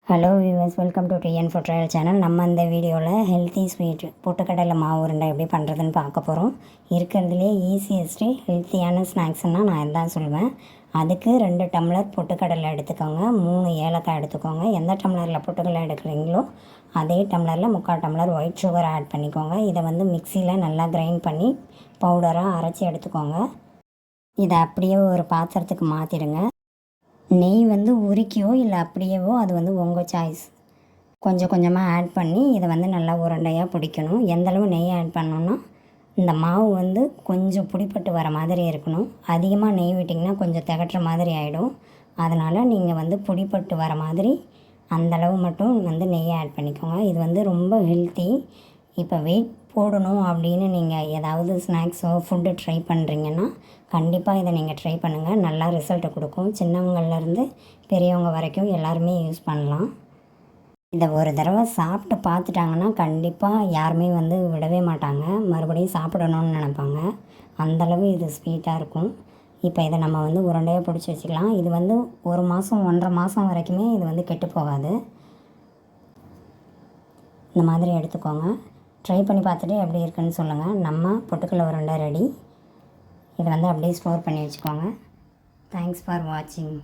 Hello viewers, welcome to TN food trial channel. நம்ம இந்த வீடியோவில் ஹெல்த்தி ஸ்வீட் பொட்டுக்கடலை மாவு உருண்டை எப்படி பண்ணுறதுன்னு பார்க்க போகிறோம். இருக்கிறதுலே ஈஸியஸ்ட்டு ஹெல்த்தியான ஸ்நாக்ஸ்னால் நான் இதான் சொல்வேன். அதுக்கு 2 டம்ளர் பொட்டுக்கடலை எடுத்துக்கோங்க, 3 ஏலக்காய் எடுத்துக்கோங்க. எந்த டம்ளரில் பொட்டுக்கடலை எடுக்கிறீங்களோ அதே டம்ளரில் 3/4 டம்ளர் ஒயிட் சுகர் ஆட் பண்ணிக்கோங்க. இதை மிக்சியில் நல்லா கிரைண்ட் பண்ணி பவுடராக அரைச்சி எடுத்துக்கோங்க. இதை அப்படியே ஒரு பாத்திரத்துக்கு மாற்றிடுங்க. நெய் உருக்கியோ இல்லை அப்படியேவோ அது உங்கள் சாய்ஸ். கொஞ்சம் கொஞ்சமாக ஆட் பண்ணி இதை நல்லா உருண்டையாக பிடிக்கணும். எந்தளவு நெய் ஆட் பண்ணோன்னா இந்த மாவு கொஞ்சம் பிடிப்பட்டு வர மாதிரி இருக்கணும். அதிகமாக நெய் விட்டிங்கன்னா கொஞ்சம் திகட்டுற மாதிரி ஆகிடும். அதனால் நீங்கள் பிடிப்பட்டு வர மாதிரி அந்தளவு மட்டும் நெய் ஆட் பண்ணிக்கோங்க. இது ரொம்ப ஹெல்த்தி. இப்போ வெயிட் போடணும் அப்படின்னு நீங்கள் ஏதாவது ஸ்நாக்ஸோ ஃபுட்டு ட்ரை பண்ணுறீங்கன்னா கண்டிப்பாக இதை நீங்கள் ட்ரை பண்ணுங்கள். நல்லா ரிசல்ட்டை கொடுக்கும். சின்னவங்கள்லேருந்து பெரியவங்க வரைக்கும் எல்லாருமே யூஸ் பண்ணலாம். இதை ஒரு தடவை சாப்பிட்டு பார்த்துட்டாங்கன்னா கண்டிப்பாக யாருமே விடவே மாட்டாங்க. மறுபடியும் சாப்பிடணும்னு நினைப்பாங்க. அந்தளவு இது ஸ்வீட்டாக இருக்கும். இப்போ இதை நம்ம உருண்டையாக பிடிச்சி வச்சுக்கலாம். இது 1 மாதம் 1.5 மாதம் வரைக்குமே இது கெட்டு போகாது. இந்த மாதிரி எடுத்துக்கோங்க. ட்ரை பண்ணி பார்த்துட்டு எப்படி இருக்குன்னு சொல்லுங்கள். நம்ம பொட்டுக்கடலை உருண்டை ரெடி. இதை அப்படியே ஸ்டோர் பண்ணி வச்சுக்கோங்க. தேங்க்ஸ் ஃபார் வாட்சிங்.